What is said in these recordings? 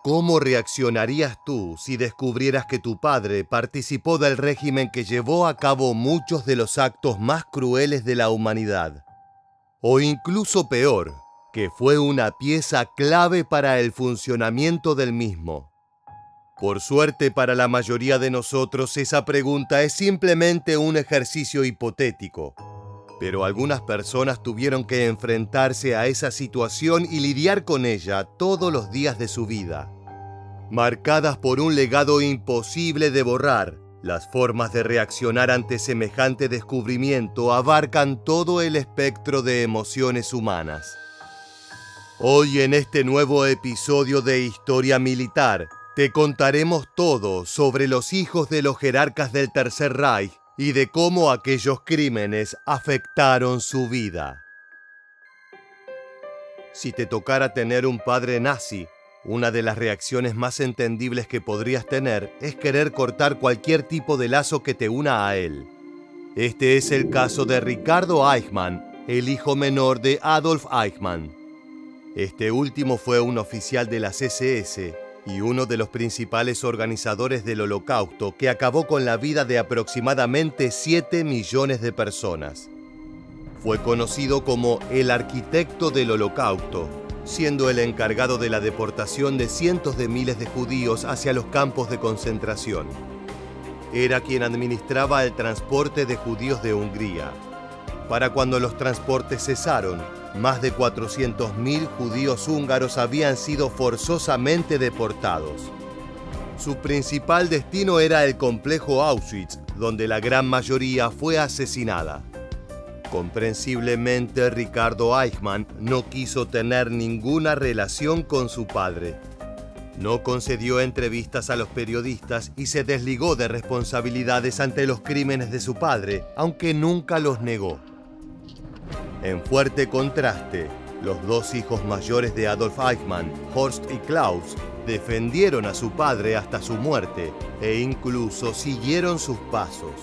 ¿Cómo reaccionarías tú si descubrieras que tu padre participó del régimen que llevó a cabo muchos de los actos más crueles de la humanidad? O incluso peor, que fue una pieza clave para el funcionamiento del mismo. Por suerte para la mayoría de nosotros, esa pregunta es simplemente un ejercicio hipotético. Pero algunas personas tuvieron que enfrentarse a esa situación y lidiar con ella todos los días de su vida. Marcadas por un legado imposible de borrar, las formas de reaccionar ante semejante descubrimiento abarcan todo el espectro de emociones humanas. Hoy en este nuevo episodio de Historia Militar, te contaremos todo sobre los hijos de los jerarcas del Tercer Reich y de cómo aquellos crímenes afectaron su vida. Si te tocara tener un padre nazi, una de las reacciones más entendibles que podrías tener es querer cortar cualquier tipo de lazo que te una a él. Este es el caso de Ricardo Eichmann, el hijo menor de Adolf Eichmann. Este último fue un oficial de las SS y uno de los principales organizadores del Holocausto, que acabó con la vida de aproximadamente 7 millones de personas. Fue conocido como el arquitecto del Holocausto, siendo el encargado de la deportación de cientos de miles de judíos hacia los campos de concentración. Era quien administraba el transporte de judíos de Hungría. Para cuando los transportes cesaron, más de 400.000 judíos húngaros habían sido forzosamente deportados. Su principal destino era el complejo Auschwitz, donde la gran mayoría fue asesinada. Comprensiblemente, Ricardo Eichmann no quiso tener ninguna relación con su padre. No concedió entrevistas a los periodistas y se desligó de responsabilidades ante los crímenes de su padre, aunque nunca los negó. En fuerte contraste, los dos hijos mayores de Adolf Eichmann, Horst y Klaus, defendieron a su padre hasta su muerte e incluso siguieron sus pasos.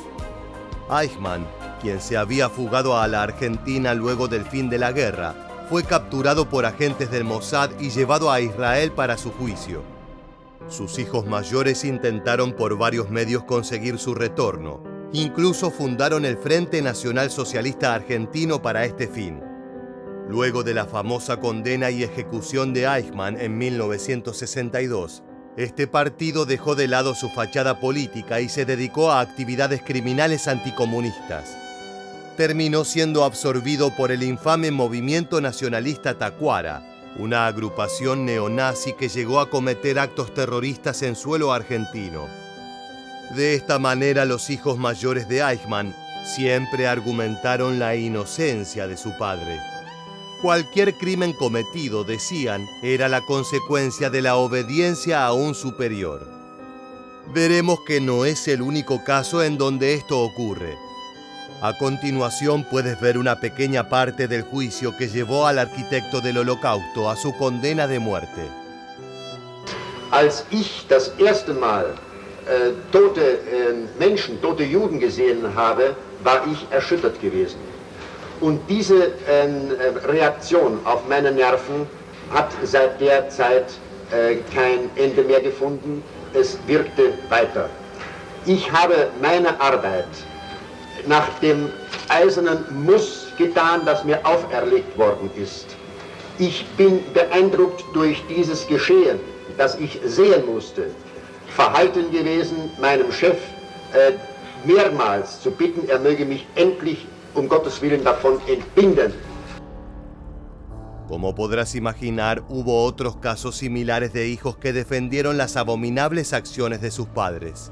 Eichmann, quien se había fugado a la Argentina luego del fin de la guerra, fue capturado por agentes del Mossad y llevado a Israel para su juicio. Sus hijos mayores intentaron por varios medios conseguir su retorno. Incluso fundaron el Frente Nacional Socialista Argentino para este fin. Luego de la famosa condena y ejecución de Eichmann en 1962, este partido dejó de lado su fachada política y se dedicó a actividades criminales anticomunistas. Terminó siendo absorbido por el infame movimiento nacionalista Tacuara, una agrupación neonazi que llegó a cometer actos terroristas en suelo argentino. De esta manera, los hijos mayores de Eichmann siempre argumentaron la inocencia de su padre. Cualquier crimen cometido, decían, era la consecuencia de la obediencia a un superior. Veremos que no es el único caso en donde esto ocurre. A continuación puedes ver una pequeña parte del juicio que llevó al arquitecto del Holocausto a su condena de muerte. Als ich das erste Mal tote Menschen, tote Juden gesehen habe, war ich erschüttert gewesen. Und diese Reaktion auf meine Nerven hat seit der Zeit kein Ende mehr gefunden. Es wirkte weiter. Ich habe meine Arbeit nach dem eisernen Muss getan, das mir auferlegt worden ist. Ich bin beeindruckt durch dieses Geschehen, das ich sehen musste. Verhalten gewesen, meinem Chef mehrmals zu bitten, er möge mich endlich um Gottes Willen davon entbinden. Como podrás imaginar, hubo otros casos similares de hijos que defendieron las abominables acciones de sus padres.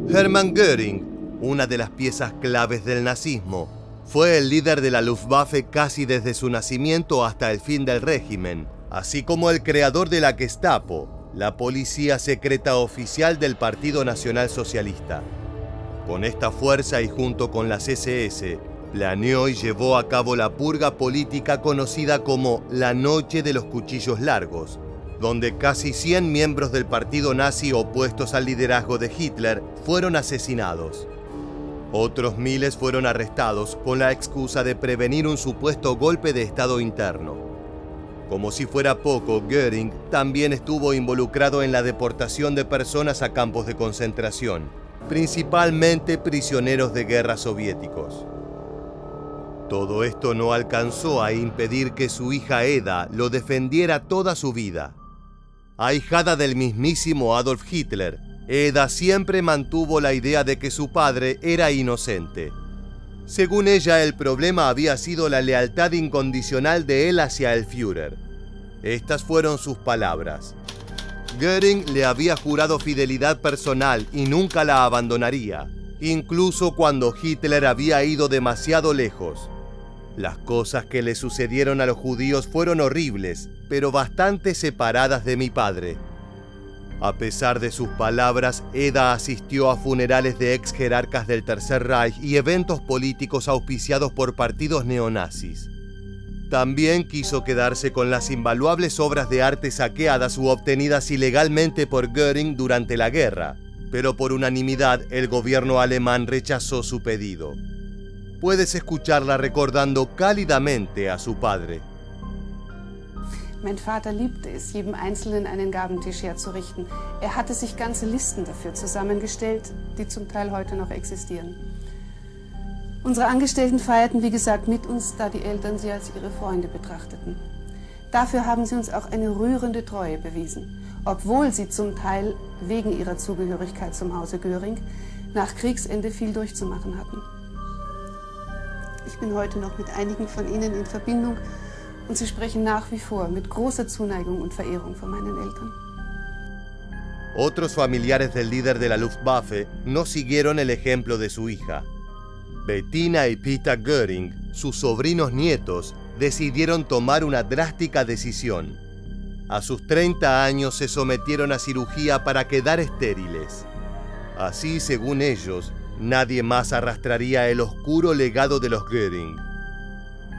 Hermann Göring, una de las piezas claves del nazismo, fue el líder de la Luftwaffe casi desde su nacimiento hasta el fin del régimen, así como el creador de la Gestapo, la policía secreta oficial del Partido Nacional Socialista. Con esta fuerza y junto con las SS, planeó y llevó a cabo la purga política conocida como la Noche de los Cuchillos Largos, donde casi 100 miembros del partido nazi opuestos al liderazgo de Hitler fueron asesinados. Otros miles fueron arrestados con la excusa de prevenir un supuesto golpe de Estado interno. Como si fuera poco, Göring también estuvo involucrado en la deportación de personas a campos de concentración, principalmente prisioneros de guerra soviéticos. Todo esto no alcanzó a impedir que su hija Eda lo defendiera toda su vida. Ahijada del mismísimo Adolf Hitler, Eda siempre mantuvo la idea de que su padre era inocente. Según ella, el problema había sido la lealtad incondicional de él hacia el Führer. Estas fueron sus palabras. Göring le había jurado fidelidad personal y nunca la abandonaría, incluso cuando Hitler había ido demasiado lejos. Las cosas que le sucedieron a los judíos fueron horribles, pero bastante separadas de mi padre. A pesar de sus palabras, Eda asistió a funerales de ex jerarcas del Tercer Reich y eventos políticos auspiciados por partidos neonazis. También quiso quedarse con las invaluables obras de arte saqueadas u obtenidas ilegalmente por Göring durante la guerra, pero por unanimidad el gobierno alemán rechazó su pedido. Puedes escucharla recordando cálidamente a su padre. Mein Vater liebte es, jedem Einzelnen einen Gabentisch herzurichten. Er hatte sich ganze Listen dafür zusammengestellt, die zum Teil heute noch existieren. Unsere Angestellten feierten, wie gesagt, mit uns, da die Eltern sie als ihre Freunde betrachteten. Dafür haben sie uns auch eine rührende Treue bewiesen, obwohl sie zum Teil wegen ihrer Zugehörigkeit zum Hause Göring nach Kriegsende viel durchzumachen hatten. Ich bin heute noch mit einigen von ihnen in Verbindung und sie sprechen nach wie vor mit großer Zuneigung und Verehrung von meinen Eltern. Otros familiares del líder de la Luftwaffe no siguieron el ejemplo de su hija. Bettina y Peter Göring, sus sobrinos nietos, decidieron tomar una drástica decisión. A sus 30 años se sometieron a cirugía para quedar estériles. Así, según ellos, nadie más arrastraría el oscuro legado de los Göring.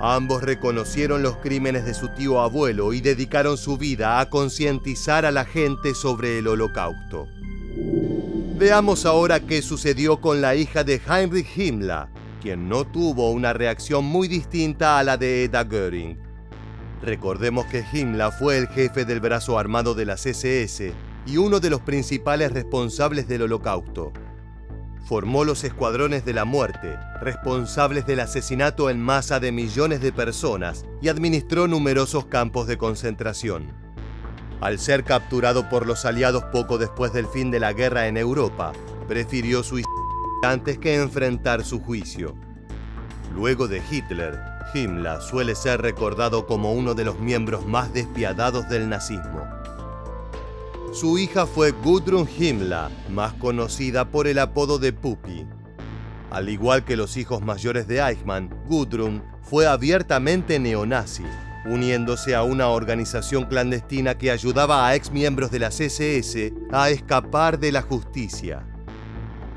Ambos reconocieron los crímenes de su tío abuelo y dedicaron su vida a concientizar a la gente sobre el Holocausto. Veamos ahora qué sucedió con la hija de Heinrich Himmler, quien no tuvo una reacción muy distinta a la de Eda Göring. Recordemos que Himmler fue el jefe del brazo armado de las SS y uno de los principales responsables del Holocausto. Formó los escuadrones de la muerte, responsables del asesinato en masa de millones de personas, y administró numerosos campos de concentración. Al ser capturado por los aliados poco después del fin de la guerra en Europa, prefirió suicidarse antes que enfrentar su juicio. Luego de Hitler, Himmler suele ser recordado como uno de los miembros más despiadados del nazismo. Su hija fue Gudrun Himmler, más conocida por el apodo de Puppy. Al igual que los hijos mayores de Eichmann, Gudrun fue abiertamente neonazi, uniéndose a una organización clandestina que ayudaba a exmiembros de las SS a escapar de la justicia.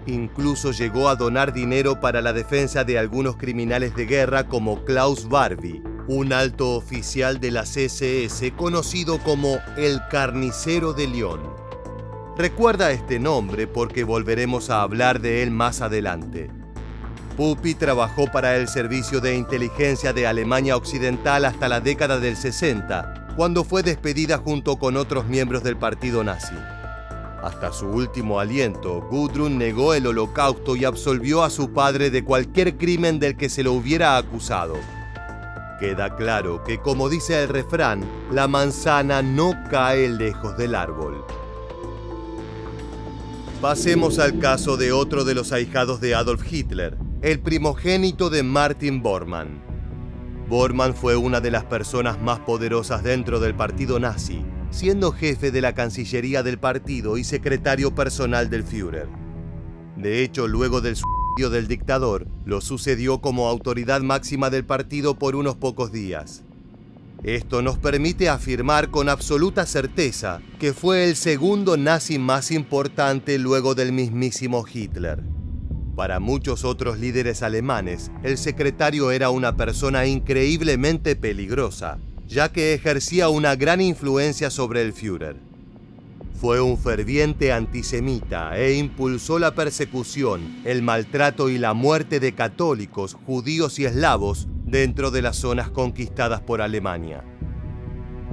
Incluso llegó a donar dinero para la defensa de algunos criminales de guerra como Klaus Barbie, un alto oficial de las SS conocido como el Carnicero de León. Recuerda este nombre porque volveremos a hablar de él más adelante. Puppy trabajó para el Servicio de Inteligencia de Alemania Occidental hasta la década del 60, cuando fue despedida junto con otros miembros del partido nazi. Hasta su último aliento, Gudrun negó el Holocausto y absolvió a su padre de cualquier crimen del que se lo hubiera acusado. Queda claro que, como dice el refrán, la manzana no cae lejos del árbol. Pasemos al caso de otro de los ahijados de Adolf Hitler, el primogénito de Martin Bormann. Bormann fue una de las personas más poderosas dentro del partido nazi, siendo jefe de la Cancillería del partido y secretario personal del Führer. De hecho, luego del suicidio del dictador, lo sucedió como autoridad máxima del partido por unos pocos días. Esto nos permite afirmar con absoluta certeza que fue el segundo nazi más importante luego del mismísimo Hitler. Para muchos otros líderes alemanes, el secretario era una persona increíblemente peligrosa, ya que ejercía una gran influencia sobre el Führer. Fue un ferviente antisemita e impulsó la persecución, el maltrato y la muerte de católicos, judíos y eslavos dentro de las zonas conquistadas por Alemania.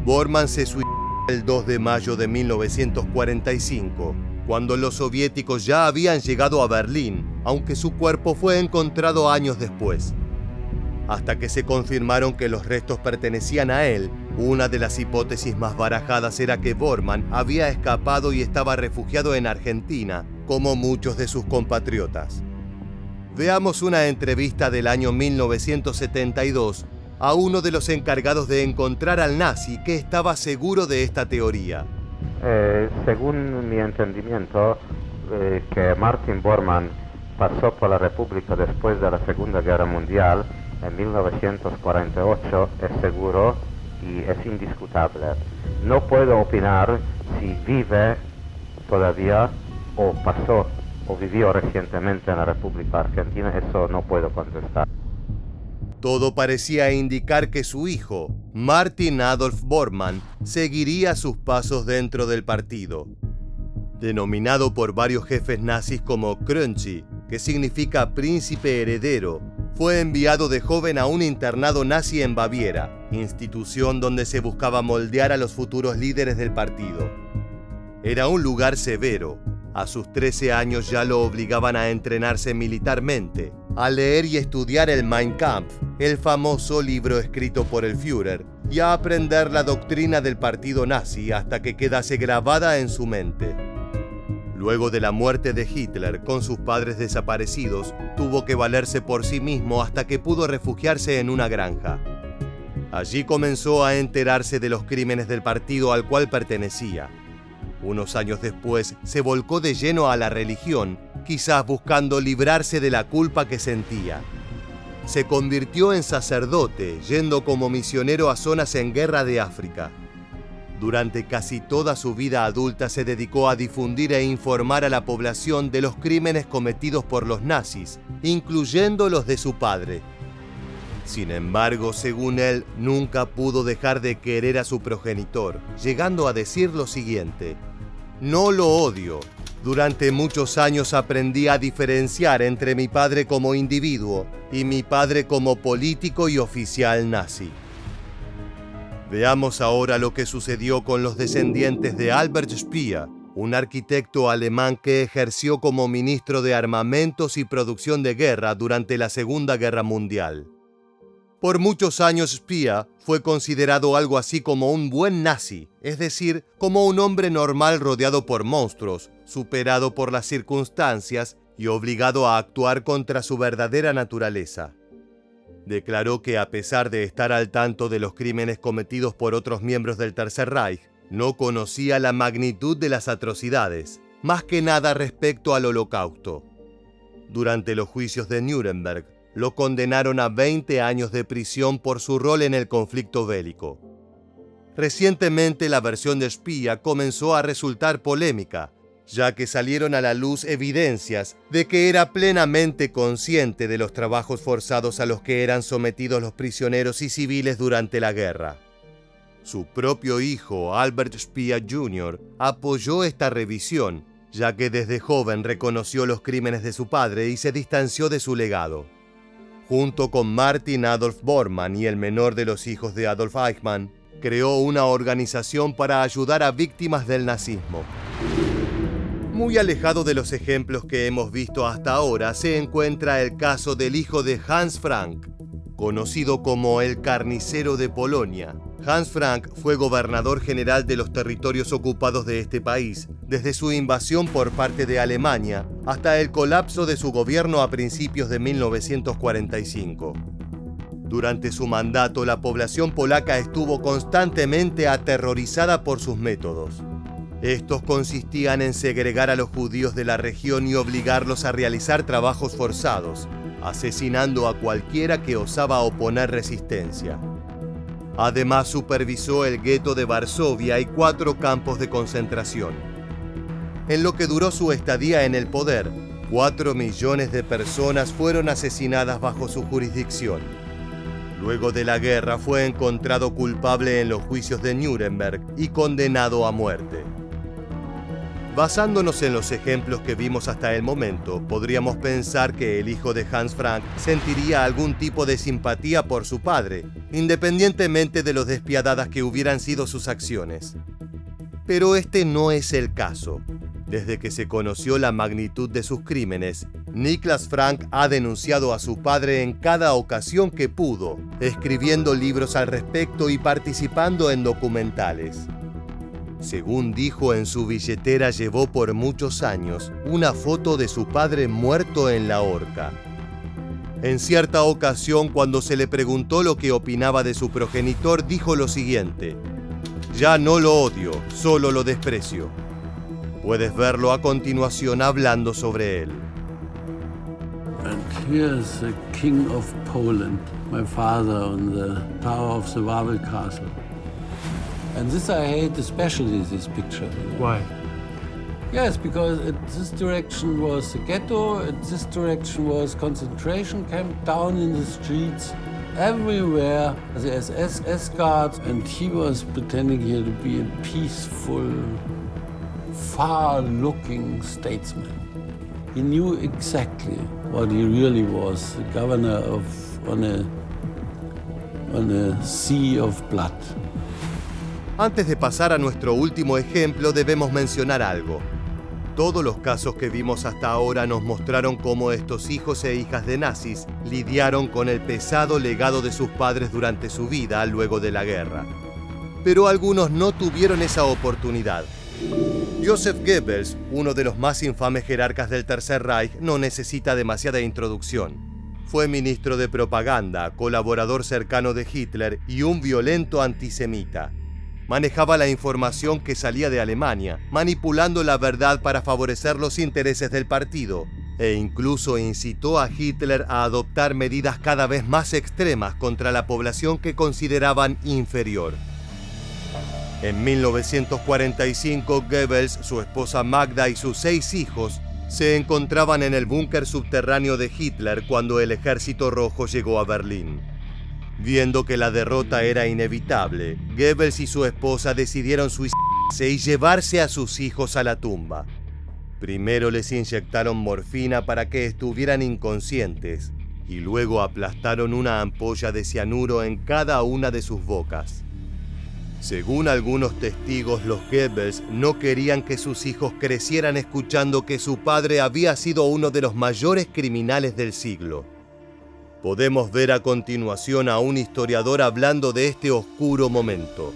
Bormann se suicidó el 2 de mayo de 1945, cuando los soviéticos ya habían llegado a Berlín, aunque su cuerpo fue encontrado años después. Hasta que se confirmaron que los restos pertenecían a él, una de las hipótesis más barajadas era que Bormann había escapado y estaba refugiado en Argentina, como muchos de sus compatriotas. Veamos una entrevista del año 1972 a uno de los encargados de encontrar al nazi que estaba seguro de esta teoría. Según mi entendimiento, que Martin Bormann pasó por la República después de la Segunda Guerra Mundial, en 1948, es seguro y es indiscutible. No puedo opinar si vive todavía o pasó o vivió recientemente en la República Argentina, eso no puedo contestar. Todo parecía indicar que su hijo, Martin Adolf Bormann, seguiría sus pasos dentro del partido. Denominado por varios jefes nazis como Krönchi, que significa príncipe heredero, fue enviado de joven a un internado nazi en Baviera, institución donde se buscaba moldear a los futuros líderes del partido. Era un lugar severo. A sus 13 años ya lo obligaban a entrenarse militarmente, a leer y estudiar el Mein Kampf, el famoso libro escrito por el Führer, y a aprender la doctrina del partido nazi hasta que quedase grabada en su mente. Luego de la muerte de Hitler, con sus padres desaparecidos, tuvo que valerse por sí mismo hasta que pudo refugiarse en una granja. Allí comenzó a enterarse de los crímenes del partido al cual pertenecía. Unos años después, se volcó de lleno a la religión, quizás buscando librarse de la culpa que sentía. Se convirtió en sacerdote, yendo como misionero a zonas en guerra de África. Durante casi toda su vida adulta se dedicó a difundir e informar a la población de los crímenes cometidos por los nazis, incluyendo los de su padre. Sin embargo, según él, nunca pudo dejar de querer a su progenitor, llegando a decir lo siguiente: "No lo odio. Durante muchos años aprendí a diferenciar entre mi padre como individuo y mi padre como político y oficial nazi". Veamos ahora lo que sucedió con los descendientes de Albert Speer, un arquitecto alemán que ejerció como ministro de Armamentos y Producción de Guerra durante la Segunda Guerra Mundial. Por muchos años Speer fue considerado algo así como un buen nazi, es decir, como un hombre normal rodeado por monstruos, superado por las circunstancias y obligado a actuar contra su verdadera naturaleza. Declaró que a pesar de estar al tanto de los crímenes cometidos por otros miembros del Tercer Reich, no conocía la magnitud de las atrocidades, más que nada respecto al Holocausto. Durante los juicios de Nuremberg, lo condenaron a 20 años de prisión por su rol en el conflicto bélico. Recientemente la versión de Speer comenzó a resultar polémica, ya que salieron a la luz evidencias de que era plenamente consciente de los trabajos forzados a los que eran sometidos los prisioneros y civiles durante la guerra. Su propio hijo, Albert Speer Jr., apoyó esta revisión, ya que desde joven reconoció los crímenes de su padre y se distanció de su legado. Junto con Martin Adolf Bormann y el menor de los hijos de Adolf Eichmann, creó una organización para ayudar a víctimas del nazismo. Muy alejado de los ejemplos que hemos visto hasta ahora se encuentra el caso del hijo de Hans Frank, conocido como el Carnicero de Polonia. Hans Frank fue gobernador general de los territorios ocupados de este país, desde su invasión por parte de Alemania hasta el colapso de su gobierno a principios de 1945. Durante su mandato, la población polaca estuvo constantemente aterrorizada por sus métodos. Estos consistían en segregar a los judíos de la región y obligarlos a realizar trabajos forzados, asesinando a cualquiera que osaba oponer resistencia. Además, supervisó el gueto de Varsovia y 4 campos de concentración. En lo que duró su estadía en el poder, 4 millones de personas fueron asesinadas bajo su jurisdicción. Luego de la guerra fue encontrado culpable en los juicios de Nuremberg y condenado a muerte. Basándonos en los ejemplos que vimos hasta el momento, podríamos pensar que el hijo de Hans Frank sentiría algún tipo de simpatía por su padre, independientemente de lo despiadadas que hubieran sido sus acciones. Pero este no es el caso. Desde que se conoció la magnitud de sus crímenes, Niklas Frank ha denunciado a su padre en cada ocasión que pudo, escribiendo libros al respecto y participando en documentales. Según dijo, en su billetera llevó por muchos años una foto de su padre muerto en la horca. En cierta ocasión, cuando se le preguntó lo que opinaba de su progenitor, dijo lo siguiente: «Ya no lo odio, solo lo desprecio». Puedes verlo a continuación hablando sobre él. And here's the King of Poland, my father, on the tower of the Wawel Castle. And this I hate especially, this picture. Why? Yes, because this direction was the ghetto, and this direction was concentration camp down in the streets. Everywhere, the SS guards, and he was pretending here to be a peaceful, far-looking statesman. He knew exactly what he really was, the governor on a sea of blood. Antes de pasar a nuestro último ejemplo, debemos mencionar algo. Todos los casos que vimos hasta ahora nos mostraron cómo estos hijos e hijas de nazis lidiaron con el pesado legado de sus padres durante su vida luego de la guerra. Pero algunos no tuvieron esa oportunidad. Joseph Goebbels, uno de los más infames jerarcas del Tercer Reich, no necesita demasiada introducción. Fue ministro de propaganda, colaborador cercano de Hitler y un violento antisemita. Manejaba la información que salía de Alemania, manipulando la verdad para favorecer los intereses del partido, e incluso incitó a Hitler a adoptar medidas cada vez más extremas contra la población que consideraban inferior. En 1945, Goebbels, su esposa Magda y sus 6 hijos se encontraban en el búnker subterráneo de Hitler cuando el Ejército Rojo llegó a Berlín. Viendo que la derrota era inevitable, Goebbels y su esposa decidieron suicidarse y llevarse a sus hijos a la tumba. Primero les inyectaron morfina para que estuvieran inconscientes y luego aplastaron una ampolla de cianuro en cada una de sus bocas. Según algunos testigos, los Goebbels no querían que sus hijos crecieran escuchando que su padre había sido uno de los mayores criminales del siglo. Podemos ver a continuación a un historiador hablando de este oscuro momento.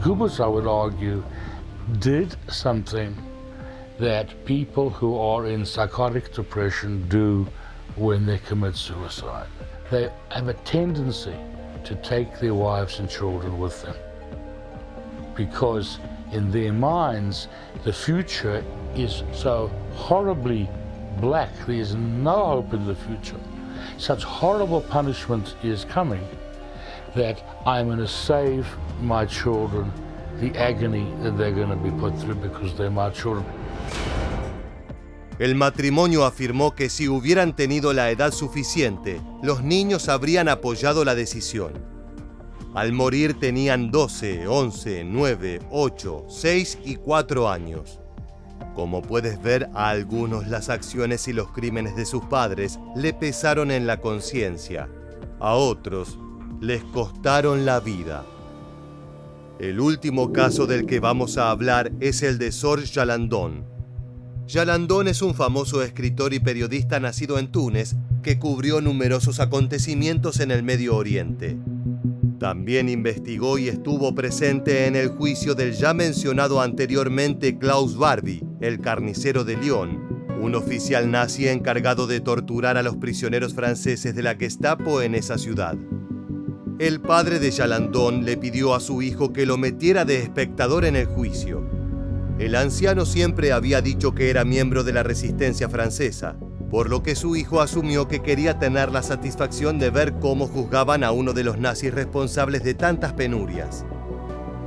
Goebbels, I would argue, did something that people who are in psychotic depression do when they commit suicide. They have a tendency to take their wives and children with them, because in their minds the future is so horribly black. There is no hope in the future. Such horrible punishment is coming that I'm going to save my children the agony that they're going to be put through because they're my children. El matrimonio afirmó que si hubieran tenido la edad suficiente, los niños habrían apoyado la decisión. Al morir tenían 12, 11, 9, 8, 6 y 4 años. Como puedes ver, a algunos las acciones y los crímenes de sus padres le pesaron en la conciencia. A otros les costaron la vida. El último caso del que vamos a hablar es el de Georges Jalandon. Jalandon es un famoso escritor y periodista nacido en Túnez que cubrió numerosos acontecimientos en el Medio Oriente. También investigó y estuvo presente en el juicio del ya mencionado anteriormente Klaus Barbie, el carnicero de Lyon, un oficial nazi encargado de torturar a los prisioneros franceses de la Gestapo en esa ciudad. El padre de Jalandon le pidió a su hijo que lo metiera de espectador en el juicio. El anciano siempre había dicho que era miembro de la resistencia francesa, por lo que su hijo asumió que quería tener la satisfacción de ver cómo juzgaban a uno de los nazis responsables de tantas penurias.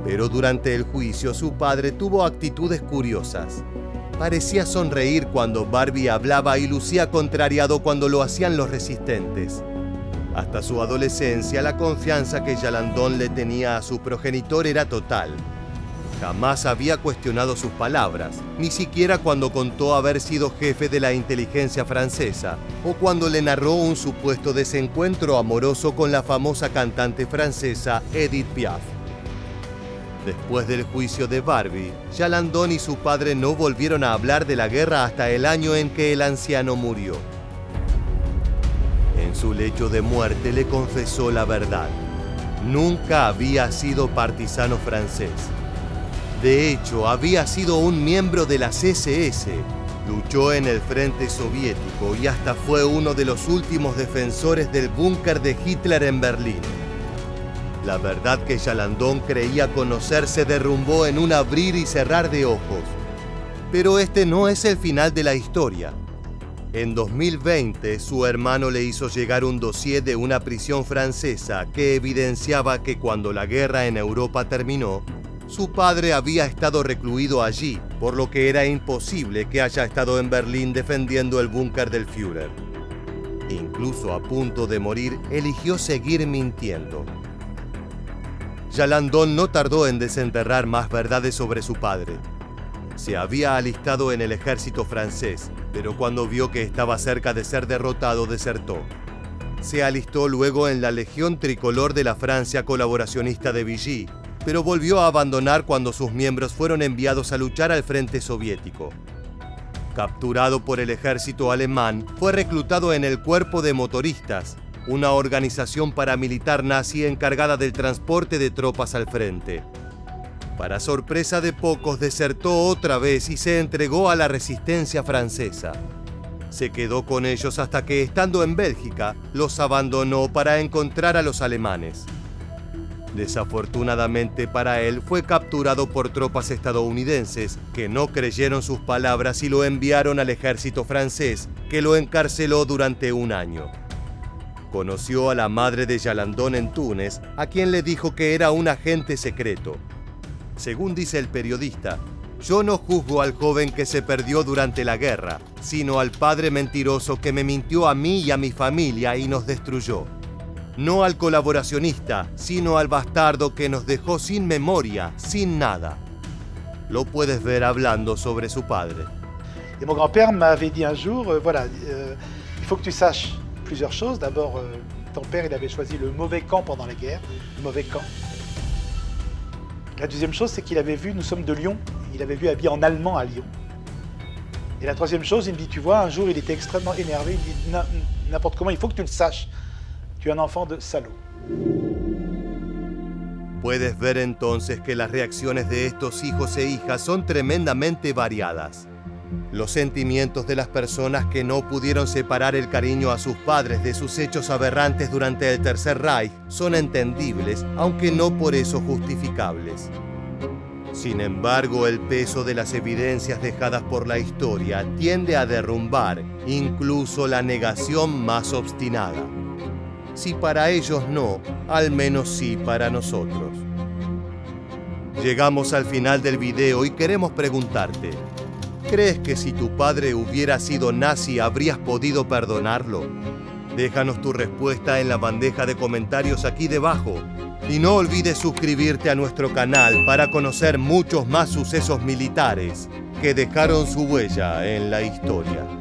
Pero durante el juicio su padre tuvo actitudes curiosas. Parecía sonreír cuando Barbie hablaba y lucía contrariado cuando lo hacían los resistentes. Hasta su adolescencia, la confianza que Jalandon le tenía a su progenitor era total. Jamás había cuestionado sus palabras, ni siquiera cuando contó haber sido jefe de la inteligencia francesa o cuando le narró un supuesto desencuentro amoroso con la famosa cantante francesa Edith Piaf. Después del juicio de Barbie, Jalandon y su padre no volvieron a hablar de la guerra hasta el año en que el anciano murió. En su lecho de muerte le confesó la verdad. Nunca había sido partisano francés. De hecho, había sido un miembro de las SS, luchó en el frente soviético y hasta fue uno de los últimos defensores del búnker de Hitler en Berlín. La verdad que Jalandon creía conocer se derrumbó en un abrir y cerrar de ojos. Pero este no es el final de la historia. En 2020, su hermano le hizo llegar un dossier de una prisión francesa que evidenciaba que cuando la guerra en Europa terminó, su padre había estado recluido allí, por lo que era imposible que haya estado en Berlín defendiendo el búnker del Führer. Incluso a punto de morir, eligió seguir mintiendo. Jalandon no tardó en desenterrar más verdades sobre su padre. Se había alistado en el ejército francés, pero cuando vio que estaba cerca de ser derrotado, desertó. Se alistó luego en la Legión Tricolor de la Francia colaboracionista de Vichy, pero volvió a abandonar cuando sus miembros fueron enviados a luchar al frente soviético. Capturado por el ejército alemán, fue reclutado en el Cuerpo de Motoristas, una organización paramilitar nazi encargada del transporte de tropas al frente. Para sorpresa de pocos, desertó otra vez y se entregó a la resistencia francesa. Se quedó con ellos hasta que, estando en Bélgica, los abandonó para encontrar a los alemanes. Desafortunadamente para él, fue capturado por tropas estadounidenses que no creyeron sus palabras y lo enviaron al ejército francés, que lo encarceló durante un año. Conoció a la madre de Jalandon en Túnez, a quien le dijo que era un agente secreto. Según dice el periodista, yo no juzgo al joven que se perdió durante la guerra, sino al padre mentiroso que me mintió a mí y a mi familia y nos destruyó. No al colaboracionista, sino al bastardo que nos dejó sin memoria, sin nada. Lo puedes ver hablando sobre su padre. Et mon grand-père m'avait dit un jour, il faut que tu saches plusieurs choses. D'abord, ton père, il avait choisi le mauvais camp pendant la guerre, le mauvais camp. La deuxième chose, c'est qu'il avait vu, nous sommes de Lyon, il avait vu habillé en allemand à Lyon. Et la troisième chose, il me dit, tu vois, un jour, il était extrêmement énervé, il me dit, n'importe comment, il faut que tu le saches. Tu es un enfant de salaud. Puedes ver entonces que las reacciones de estos hijos e hijas son tremendamente variadas. Los sentimientos de las personas que no pudieron separar el cariño a sus padres de sus hechos aberrantes durante el Tercer Reich son entendibles, aunque no por eso justificables. Sin embargo, el peso de las evidencias dejadas por la historia tiende a derrumbar incluso la negación más obstinada. Si para ellos no, al menos sí para nosotros. Llegamos al final del video y queremos preguntarte, ¿crees que si tu padre hubiera sido nazi habrías podido perdonarlo? Déjanos tu respuesta en la bandeja de comentarios aquí debajo. Y no olvides suscribirte a nuestro canal para conocer muchos más sucesos militares que dejaron su huella en la historia.